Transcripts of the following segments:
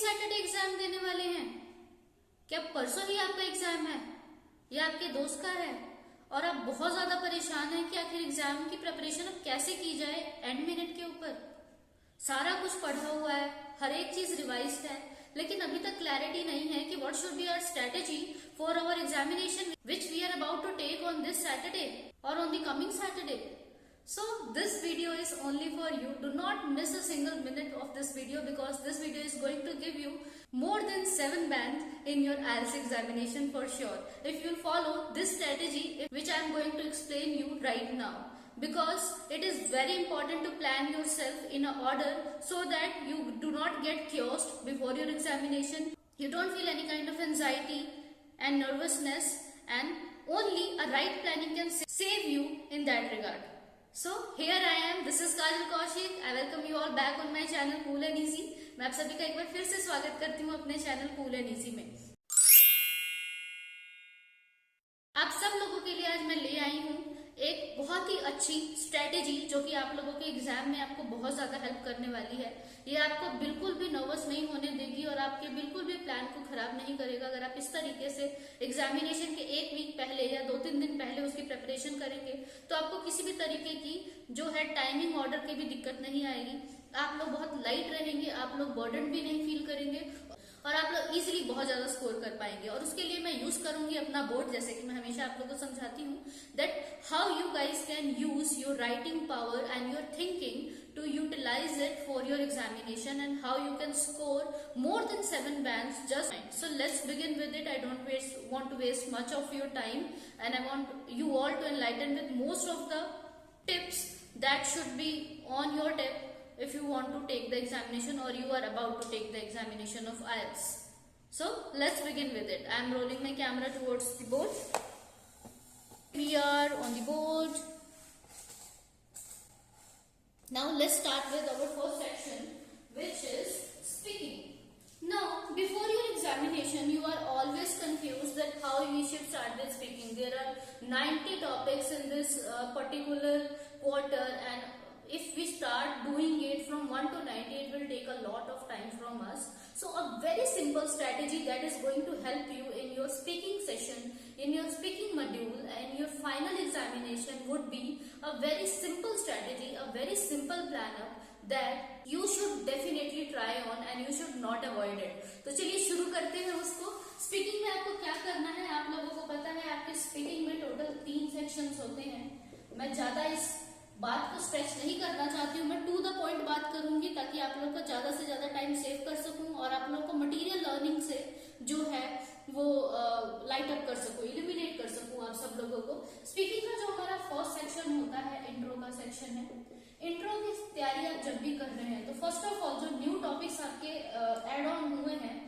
Saturday exam देने वाले हैं? क्या परसों ही आपका एग्जाम है या आपके दोस्त का है और आप बहुत ज्यादा परेशान हैं कि आखिर एग्जाम की प्रिपरेशन अब कैसे की जाए एंड मिनट के ऊपर? सारा कुछ पढ़ा हुआ है, हर एक चीज रिवाइज्ड है, लेकिन अभी तक क्लैरिटी नहीं है कि what should be our strategy for our examination which we are about to take on this Saturday और on the coming Saturday. So this video is only for you. Do not miss a single minute of this video because this video is going to give you more than 7 bands in your IELTS examination for sure. If you follow this strategy which I am going to explain you right now. Because it is very important to plan yourself in a order so that you do not get chaos before your examination. You don't feel any kind of anxiety and nervousness, and only a right planning can save you in that regard. So here I am. This is Kajal Kaushik. I welcome you all back on my channel Cool and Easy. मैं आप सभी का एक बार फिर से स्वागत करती हूँ अपने चैनल Cool and Easy में. आप सब लोगों के लिए आज मैं ले आई हूँ एक बहुत ही अच्छी स्ट्रेटेजी जो कि आप लोगों के एग्जाम में आपको बहुत ज्यादा हेल्प करने वाली है. ये आपको बिल्कुल भी नर्वस नहीं होने देगी और आपके बिल्कुल भी प्लान को खराब नहीं करेगा. अगर आप इस तरीके से एग्जामिनेशन के एक वीक पहले या 2-3 दिन पहले उसकी प्रिपरेशन करेंगे तो आपको किसी भी तरीके की जो है टाइमिंग ऑर्डर की भी दिक्कत नहीं आएगी. आप लोग बहुत लाइट रहेंगे, आप लोग बर्डन भी नहीं फील करेंगे और आप लोग इजीली बहुत ज्यादा स्कोर कर पाएंगे. और उसके लिए मैं यूज करूंगी अपना बोर्ड, जैसे कि मैं हमेशा आप लोगों को समझाती हूँ that how you guys can use your writing power and your thinking to utilize it for your examination and how you can score more than 7 bands just fine. So let's begin with it. I don't want to waste much of your time and I want you all to enlighten with most of the tips that should be on your tip if you want to take the examination or you are about to take the examination of IELTS. So let's begin with it. I am rolling my camera towards the board. We are on the board. Now let's start with our first section, which is speaking. Now before your examination you are always confused that how you should start with speaking. There are 90 topics in this particular quarter, and if we start doing it from 1 to 90 it will take a lot of time from us. So a very simple strategy that is going to help you in your speaking session, in your speaking module and your final examination would be a very simple strategy, a very simple planner that you should definitely try on and you should not avoid it. तो चलिए शुरू करते हैं उसको. Speaking में आपको क्या करना है, आप लोगों को पता है आपके स्पीकिंग में टोटल 3 सेक्शंस होते हैं. मैं ज्यादा इस बात को स्ट्रेच नहीं करना चाहती हूँ, मैं टू द पॉइंट बात करूंगी ताकि आप लोग का ज्यादा से ज्यादा टाइम सेव कर सकूं और आप लोग को मटेरियल लर्निंग से जो है वो लाइट अप कर सकूं, इल्यूमिनेट कर सकूं आप सब लोगों को. स्पीकिंग का जो हमारा फर्स्ट सेक्शन होता है इंट्रो का सेक्शन है. इंट्रो की तैयारी आप जब भी कर रहे हैं तो फर्स्ट ऑफ ऑल जो न्यू टॉपिक्स आपके एड ऑन हुए हैं,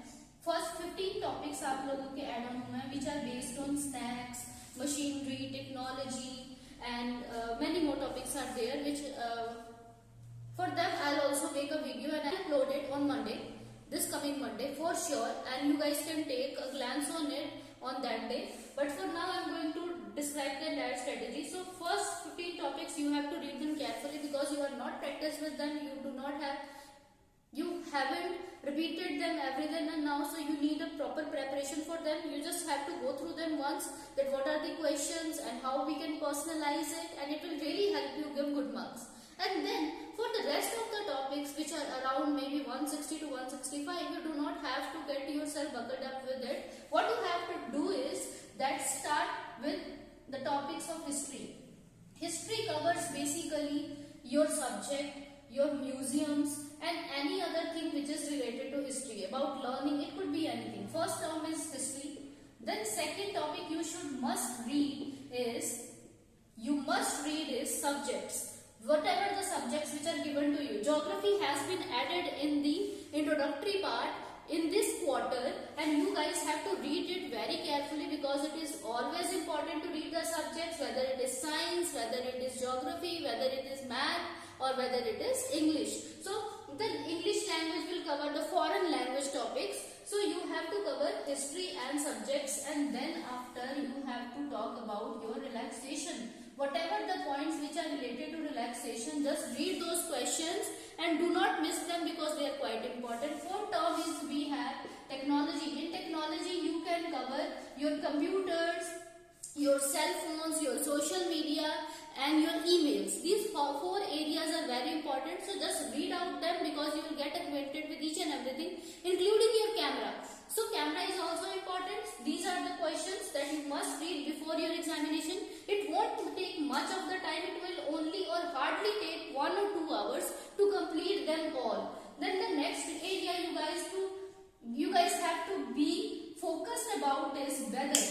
फर्स्ट 15 टॉपिक्स आप लोगों के एड ऑन हुए हैं which are based on snacks, machinery, technology and many more topics are there which for them I'll also make a video and I'll upload it on Monday, this coming Monday for sure, and you guys can take a glance on it on that day. But for now I'm going to describe the entire strategy. So first 15 topics you have to read them carefully because you are not practiced with them, you haven't repeated them every then and now, so you need a proper preparation for them. You just have to go through them once, that what are the questions and how we can personalize it, and it will really help you give good marks. And then for the rest of the topics which are around maybe 160 to 165, you do not have to get yourself buckled up with it. What you have to do is that start with the topics of history. History covers basically your subject, your museums and any other thing which is related to history. About learning, it could be anything. First term is history. Then second topic you must read is subjects. Whatever the subjects which are given to you. Geography has been added in the introductory part in this quarter and you guys have to read it very carefully because it is always important to read the subjects, whether it is science, whether it is geography, whether it is math or whether it is English. So the English language will cover the foreign language topics. So you have to cover history and subjects, and then after you have to talk about your relaxation. Whatever the points which are related to relaxation, just read those questions and do not miss them because they are quite important. Fourth term is we have technology. In technology, you can cover your computers, your cell phones, your social media, and your emails. These four areas are very important, so just read out them because you will get acquainted with each and everything, including your camera. So camera is also important. These are the questions that you must read before your examination. It won't take much of the time. It will only or hardly take 1 or 2 hours to complete them all. Then the next area you guys have to be focused about is weather.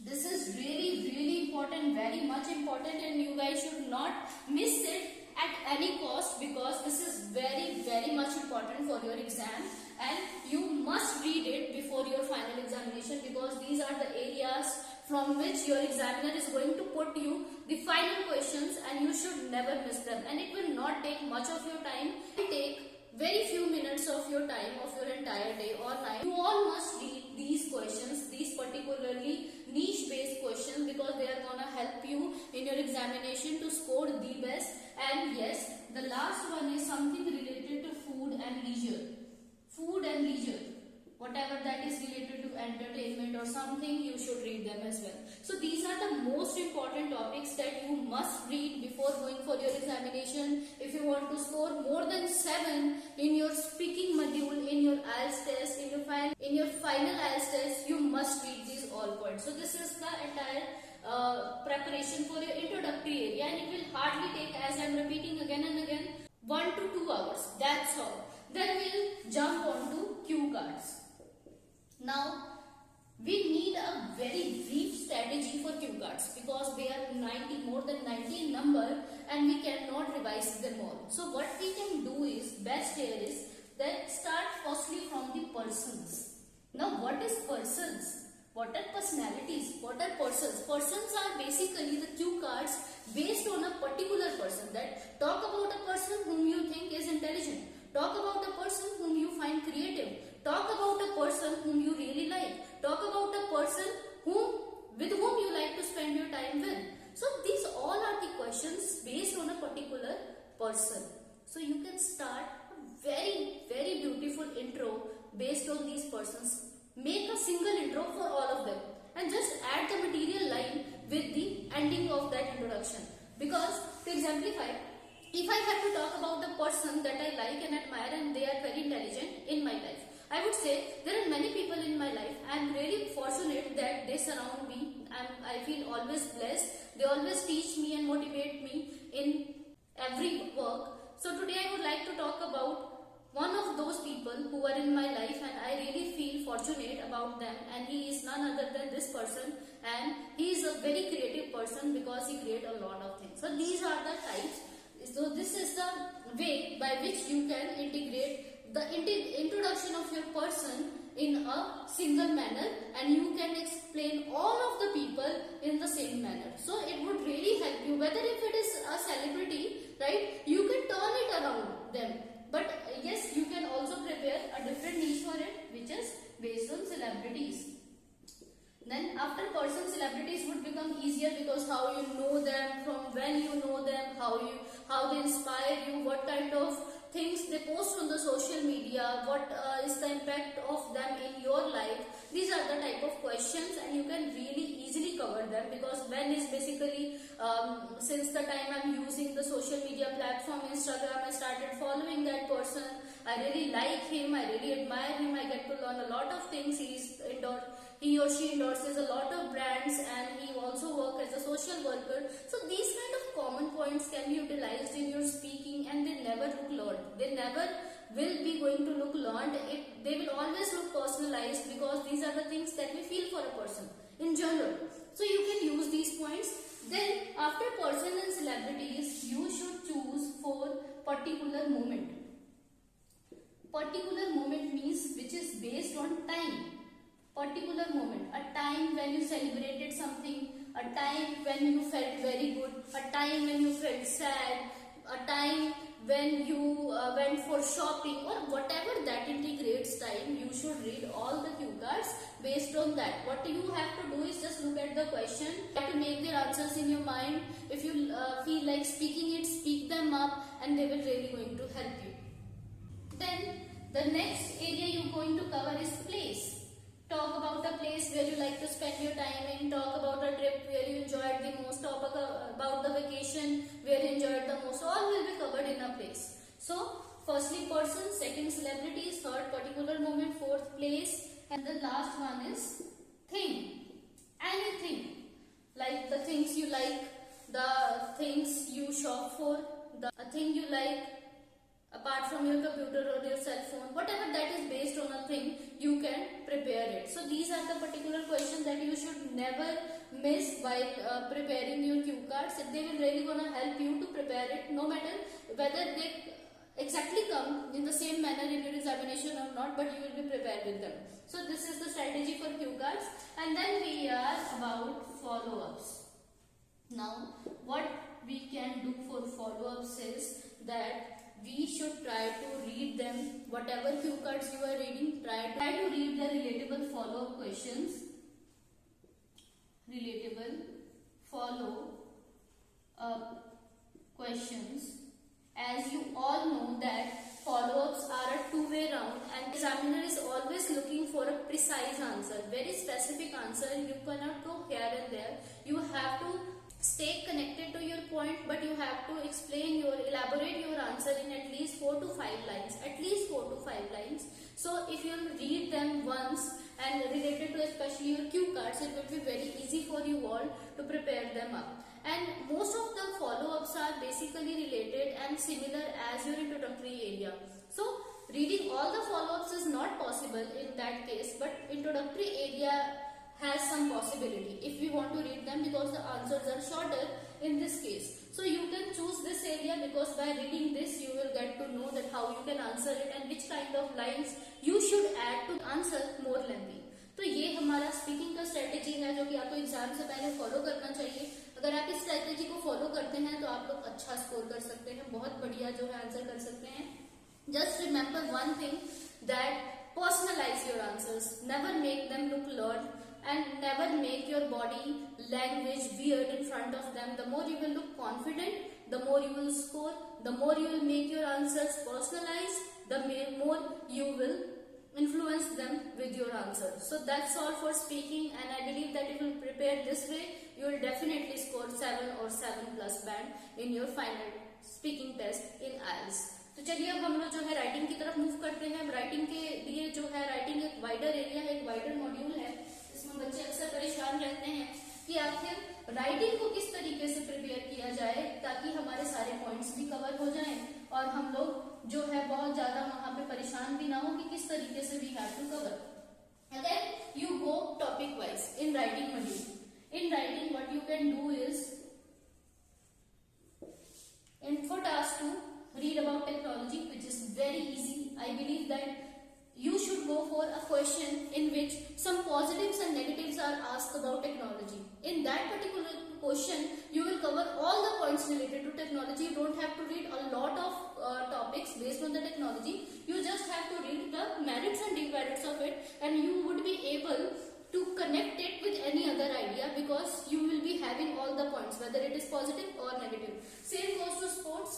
This is really important, very much important, and you guys should not miss it at any cost because this is very much important for your exam, and you must read it before your final examination because these are the areas from which your examiner is going to put you the final questions, and you should never miss them. And it will not take much of your time. It will take very few minutes of your time, of your entire day or night. You all must read these questions, these particularly niche based questions, because they are gonna help you in your examination to score the best. And yes, the last one is something related to food and leisure. Food and leisure, whatever that is related to entertainment or something, you should read them as well. So these are the most important topics that you must read before going for your examination. If you want to score more than 7 in your speaking module, in your IELTS test, in your final IELTS test, you must read these all points. So this is the entire preparation for your introductory area, and it will hardly take, as I am repeating again and again, 1 to 2 hours. That's all. Then we'll jump on to cue cards. Now, we need a very brief strategy for cue cards because they are more than 90 in number, and we cannot revise them all. So what we can do is, best here is that start firstly from the persons. Now what is persons? What are personalities? What are persons? Persons are basically the cue cards based on a particular person. That talk about a person whom you think is intelligent. Talk about a person whom you find creative. Talk about a person whom you really like. Talk about a person with whom you like to spend your time with. So these all are the questions based on a particular person. So you can start a very beautiful intro based on these persons. Make a single intro for all of them and just add the material line with the ending of that introduction. Because to exemplify, if I have to talk about the person that I like and admire and they are very intelligent in my life, I would say there are many people in my life. I am really fortunate that they surround me. I feel always blessed. They always teach me and motivate me in every work. So today I would like to talk about one of those people who are in my life, and I really feel fortunate about them, and he is none other than this person, and he is a very creative person because he creates a lot of things. So these are the types. So this is the way by which you can integrate the introduction of your person in a single manner, and you can explain all of the people in the same manner. So it would really help you, whether if it is a celebrity, right, you can turn it around them. But yes, you can also prepare a different niche for it, which is based on celebrities. Then after person, celebrities would become easier because how you know them, from when you know them, how they inspire you, what kind of things they post on the social media, what is the impact of them in your life. These are the type of questions, and you can really easily cover them because when is basically since the time I'm using the social media platform Instagram, I started following that person. I really like him, I really admire him, I get to learn a lot of things. He or she endorses a lot of brands, and he also works as a social worker. So these kind of common points can be utilized in your speaking, and they never look learned. They never will be going to look learned. They will always look personalized because these are the things that we feel for a person in general. So you can use these points. Then after person and celebrities, you should choose for particular moment. Particular moment means which is based on time. Particular moment, a time when you celebrated something, a time when you felt very good, a time when you felt sad, a time when you went for shopping, or whatever that integrates time. You should read all the cue cards cards based on that. What you have to do is just look at the question, try to make their answers in your mind. If you feel like speaking it, speak them up, and they will really going to help you. Then the next area you're going to cover is place. Talk about a place where you like to spend your time in. Talk about a trip where you enjoyed the most. Talk about the vacation where you enjoyed the most. All will be covered in a place. So, firstly person, second celebrities, third particular moment, fourth place, and the last one is thing. Anything. Like the things you like, the things you shop for, the thing you like apart from your computer or your cell phone, whatever that is based on a thing, you can prepare it. So these are the particular questions that you should never miss while preparing your cue cards. They will really gonna help you to prepare it, no matter whether they exactly come in the same manner in your examination or not, but you will be prepared with them. So this is the strategy for cue cards. And then we are about follow-ups. Now what we can do for follow-ups is that we should try to read them. Whatever cue cards you are reading, try to read the relatable follow-up questions. Relatable follow-up questions. As you all know that follow-ups are a two-way round, and examiner is always looking for a precise answer, very specific answer. You cannot go here and there. You have to stay connected to your point, but you have to elaborate your answer in at least 4 to 5 lines. At least 4 to 5 lines. So if you read them once and related to especially your cue cards, it will be very easy for you all to prepare them up. And most of the follow-ups are basically related and similar as your introductory area. So reading all the follow-ups is not possible in that case, but introductory area has some possibility if we want to read them, because the answers are shorter in this case. So you can choose this area, because by reading this you will get to know that how you can answer it and which kind of lines you should add to answer more lengthy. तो ये हमारा speaking का strategy है जो कि आपको exam से पहले फॉलो करना चाहिए. अगर आप इस स्ट्रेटेजी को फॉलो करते हैं तो आप लोग अच्छा स्कोर कर सकते हैं, बहुत बढ़िया जो है आंसर कर सकते हैं. Just remember one thing, that personalize your answers. Never make them look learned, and never make your body language weird in front of them. The more you will look confident, the more you will score. The more you will make your answers personalized, the more you will influence them with your answer. So that's all for speaking, and I believe that if you prepare this way, you will definitely score 7 or 7 plus band in your final speaking test in IELTS. तो चलिए अब हम लोग जो है writing की तरफ move करते हैं. राइटिंग के लिए जो है, राइटिंग एक वाइडर एरिया है, एक वाइडर मॉड्यूल है. इसमें बच्चे अक्सर परेशान रहते हैं कि आखिर राइटिंग को किस तरीके से प्रिपेयर किया जाए ताकि हमारे सारे पॉइंट्स भी कवर हो जाएं और हम लोग जो है बहुत ज्यादा वहां पे परेशान भी ना हो कि किस तरीके से वी हैव टू कवर. अगर you go topic wise in writing module, in writing what you can do is, for task 2, read about technology, which is very easy. I believe that you should go for a question in which some positives and negatives are asked about technology. In that particular question you will cover all the points related to technology. You don't have to read a lot of topics based on the technology. You just have to read the merits and demerits of it, and you would be able to connect it with any other idea, because you will be having all the points, whether it is positive or negative. Same goes to sports.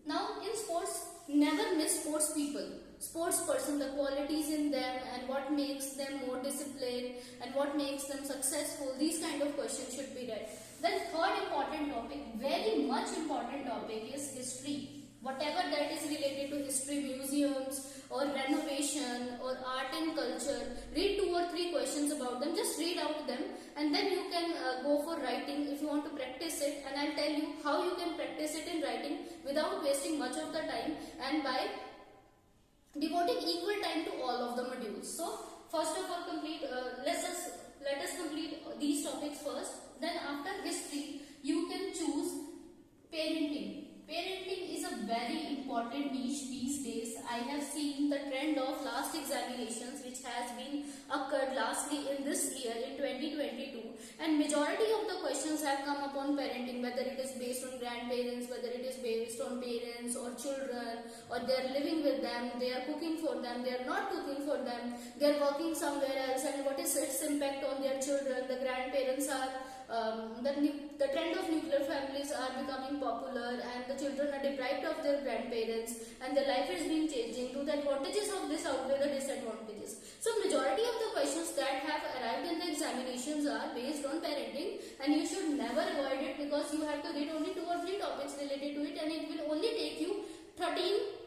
Now in sports, never miss sports people, sports person, the qualities in them and what makes them more disciplined and what makes them successful. These kind of questions should be read. Then third important topic, very much important topic, is history. Whatever that is related to history, museums or renovation or art and culture, read 2 or 3 questions about them. Just read out them, and then you can go for writing if you want to practice it. And I'll tell you how you can practice it in writing without wasting much of the time, and by devoting equal time to all of the modules. So first of all, let us complete these topics first. Then after history, you can choose parenting. Parenting is a very important niche these days. I have seen the the trend of last examinations which has been occurred lastly in this year in 2022, and majority of the questions have come upon parenting, whether it is based on grandparents, whether it is based on parents or children, or they are living with them, they are cooking for them, they are not cooking for them, they are working somewhere else, and what is its impact on their children. The grandparents are the trend of nuclear families are becoming popular, and the children are deprived of their grandparents, and their life is being changing. To the advantages of this outweigh the disadvantages. So majority of the questions that have arrived in the examinations are based on parenting, and you should never avoid it, because you have to read only 2 or 3 topics related to it, and it will only take you 13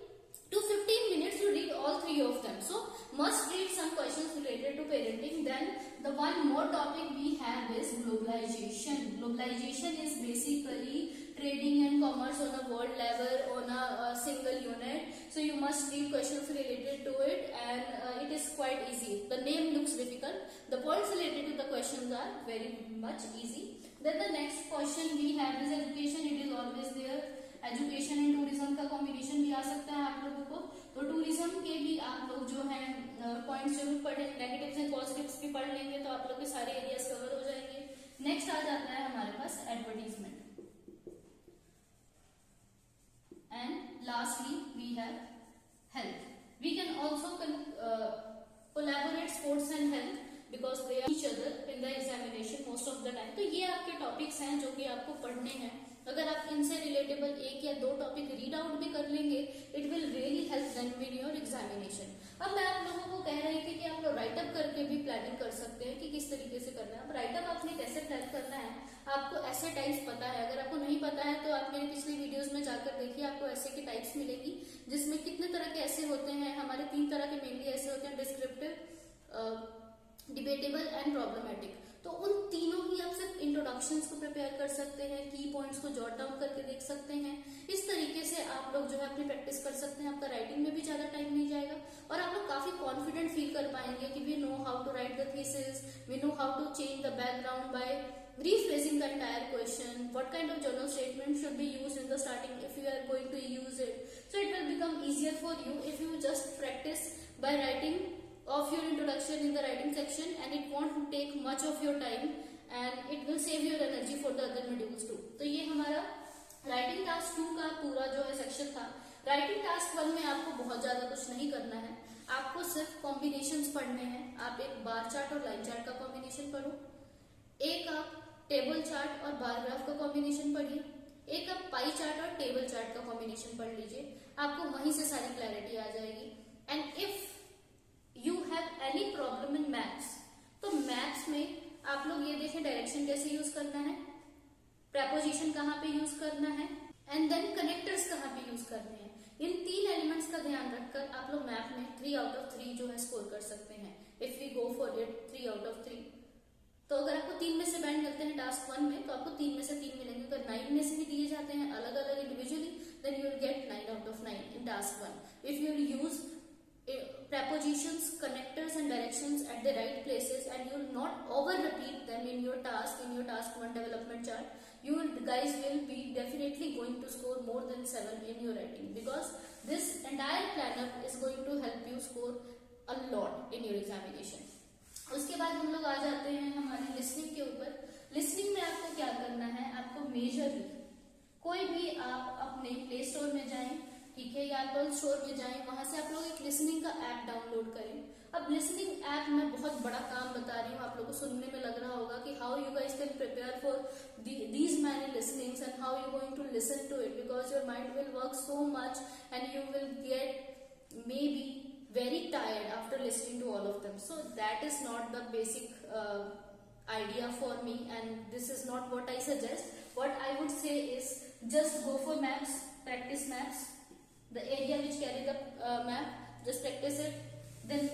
to 15 minutes to read all 3 of them. So must read some questions related to parenting. Then the one more topic we have is globalization. Globalization is basically trading and commerce on a world level, on a single unit. So you must read questions related to it, and it is quite easy. The name looks difficult. The points related to the questions are very much easy. Then the next question we have is education. It is always there. Education and tourism का combination भी आ सकता है आप लोगों को, तो tourism के भी आप लोग जो है पॉइंट्स जरूर पढ़े, नेगेटिव्स एंड पॉजिटिव्स भी पढ़ लेंगे तो आप लोग के सारे एरियाज कवर हो जाएंगे. नेक्स्ट आ जाता है हमारे पास advertisement, and lastly we have health. We can also collaborate sports and health because they are each other in the examination most of the time. तो ये आपके टॉपिक्स हैं जो कि आपको पढ़ने हैं. अगर आप इनसे रिलेटेबल 1 या 2 टॉपिक रीड आउट भी कर लेंगे, it will really help them with your examination. अब मैं आप लोगों को कह रही थी कि आप लोग राइटअप करके भी प्लानिंग कर सकते हैं कि किस तरीके से करना है. अब राइटअप आपने कैसे प्लान करना है, आपको ऐसे टाइप्स पता है. अगर आपको नहीं पता है तो आप मेरी पिछली वीडियोस में जाकर देखिए, आपको ऐसे की टाइप्स मिलेगी जिसमें कितने तरह के ऐसे होते हैं. हमारे 3 तरह के मेनली ऐसे होते हैं, डिस्क्रिप्टिव, डिबेटेबल एंड प्रॉब्लमेटिक. तो उन तीनों ही आप सिर्फ इंट्रोडक्शंस को प्रिपेयर कर सकते हैं, की पॉइंट्स को जॉट डाउन करके देख सकते हैं. इस तरीके से आप लोग जो है अपनी प्रैक्टिस कर सकते हैं. आपका राइटिंग में भी ज्यादा टाइम नहीं जाएगा, और आप लोग काफी कॉन्फिडेंट फील कर पाएंगे कि we know how to write the thesis, we know how to change the background by rephrasing the entire question, what kind of journal statement should be used in the starting if you are going to use it. So it will become easier for you if you just practice by writing of your introduction in the writing section, and it won't take much of your time, and it will save your energy for the other modules too. तो ये हमारा writing task 2 का पूरा जो है section था. Writing task 1 में आपको बहुत ज्यादा कुछ नहीं करना है, आपको सिर्फ कॉम्बिनेशंस पढ़ने हैं. आप एक बार चार्ट और लाइन चार्ट का कॉम्बिनेशन पढ़ो, एक आप टेबल चार्ट और बार ग्राफ का कॉम्बिनेशन पढ़िए, एक आप पाई चार्ट और टेबल चार्ट का कॉम्बिनेशन पढ़ लीजिए. आपको वहीं से सारी क्लैरिटी आ जाएगी. And if you have any problem in maths, तो मैथ्स में आप लोग ये देखें डायरेक्शन कैसे यूज करना है, प्रेपोजिशन कहाँ पे यूज करना है, एंड देन कनेक्टर्स कहाँ पे यूज करने हैं. इन 3 एलिमेंट्स का ध्यान रखकर आप लोग मैथ में 3 आउट ऑफ 3 जो है स्कोर कर सकते हैं. If we go for it 3 out of 3, तो अगर आपको 3 में से बैंड मिलते हैं टास्क 1 में, तो आपको 3 में से 3 मिलेंगे. अगर 9 में से भी दिए जाते हैं अलग अलग individually, then you will get 9 out of 9 in task 1. If you will use prepositions, connectors and directions at the right places, and you will not over repeat them in your task 1 development chart, you guys will be definitely going to score more than 7 in your writing, because this entire planner is going to help you score a lot in your examination. उसके बाद हम लोग आ जाते हैं हमारी listening के ऊपर. Listening में आपको क्या करना है, आपको मेजरली कोई भी आप अपने प्ले स्टोर में जाएं, ठीक है, या एप्पल स्टोर में जाएं, वहां से आप लोग एक लिसनिंग का ऐप डाउनलोड करें. अब लिसनिंग ऐप में बहुत बड़ा काम बता रही हूँ, आप लोगों को सुनने में लग रहा होगा कि how you guys can prepare for these many listenings and how you going to listen to it, because your mind will work so much and you will get maybe very tired after listening to all of them. So that is not the basic idea for me, and this is not what I suggest. What I would say is just go for maps, practice maps, the area which carry the map, just practice it. Then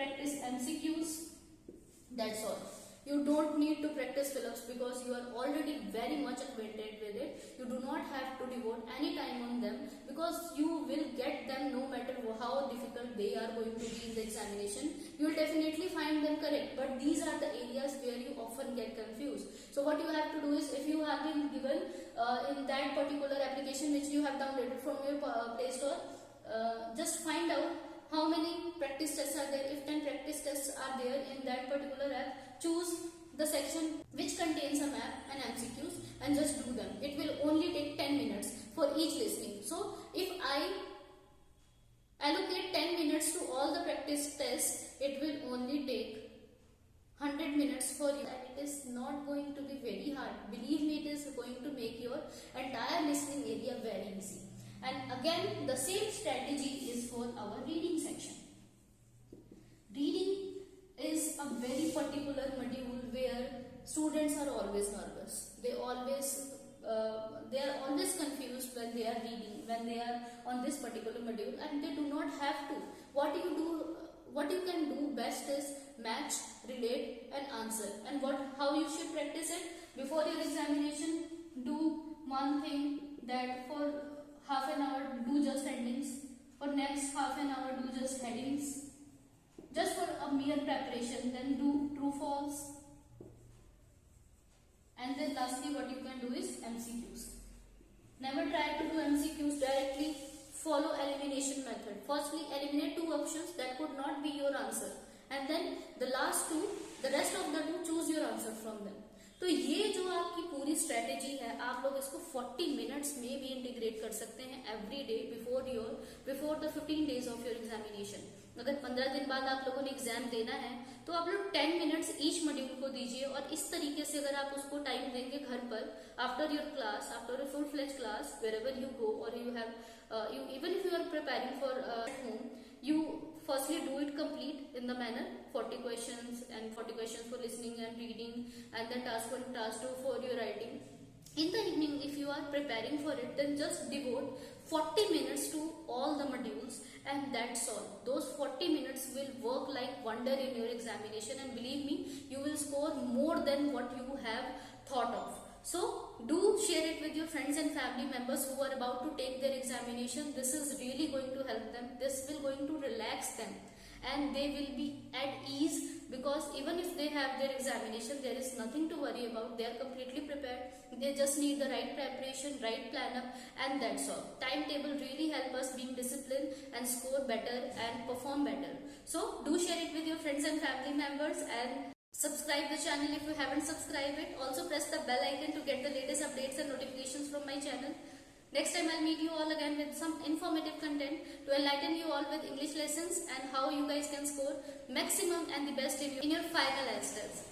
practice MCQs. That's all. You don't need to practice fill-ups because you are already very much acquainted with it. You do not have to devote any time on them because you will get them no matter how difficult they are going to be in the examination. You will definitely find them correct, but these are the areas where you often get confused. So what you have to do is, if you have been given in that particular application which you have downloaded from your Play Store, just find out how how many practice tests are there. If 10 practice tests are there in that particular app, choose the section which contains a map and MCQs and just do them. It will only take 10 minutes for each listening. So if I allocate 10 minutes to all the practice tests, it will only take 100 minutes for you, and it is not going to be very hard. Believe me, it is going to make your entire listening area very easy. And again, the same strategy is for our reading section. Reading is a very particular module where students are always nervous. They are always confused when they are reading, when they are on this particular module, and they do not have to. What you can do best is match, relate and answer. And how you should practice it before your examination. Do one thing, that for half an hour do just endings, for next half an hour do just headings, just for a mere preparation. Then do true false, and then lastly what you can do is MCQs. Never try to do MCQs directly. Follow elimination method. Firstly, eliminate 2 options that could not be your answer, and then the rest of the 2 choose your answer from them. तो ये जो आपकी पूरी strategy है, आप लोग इसको 40 minutes में भी इंटीग्रेट कर सकते हैं every day before the 15 days of your examination. अगर 15 दिन बाद आप लोगों ने एग्जाम देना है तो आप लोग 10 मिनट्स ईच मॉड्यूल को दीजिए, और इस तरीके से अगर आप उसको टाइम देंगे घर पर after your class, after a full fledge class, wherever you go, or you have even if you are preparing for at home, you firstly do it complete in the manner 40 questions and 40 questions for listening and reading, and then task 1, task 2 for your writing. In the evening, if you are preparing for it, then just devote 40 minutes to all the modules, and that's all. Those 40 minutes will work like wonder in your examination, and believe me, you will score more than what you have thought of. So do share it with your friends and family members who are about to take their examination. This is really going to help them. This will going to relax them, and they will be at ease, because even if they have their examination, there is nothing to worry about. They are completely prepared. They just need the right preparation, right plan up, and that's all. Timetable really help us being disciplined and score better and perform better. So do share it with your friends and family members, and subscribe the channel if you haven't subscribed it. Also press the bell icon to get the latest updates and notifications from my channel. Next time I'll meet you all again with some informative content to enlighten you all with English lessons and how you guys can score maximum and the best in your final answers.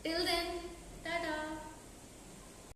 Till then, tada!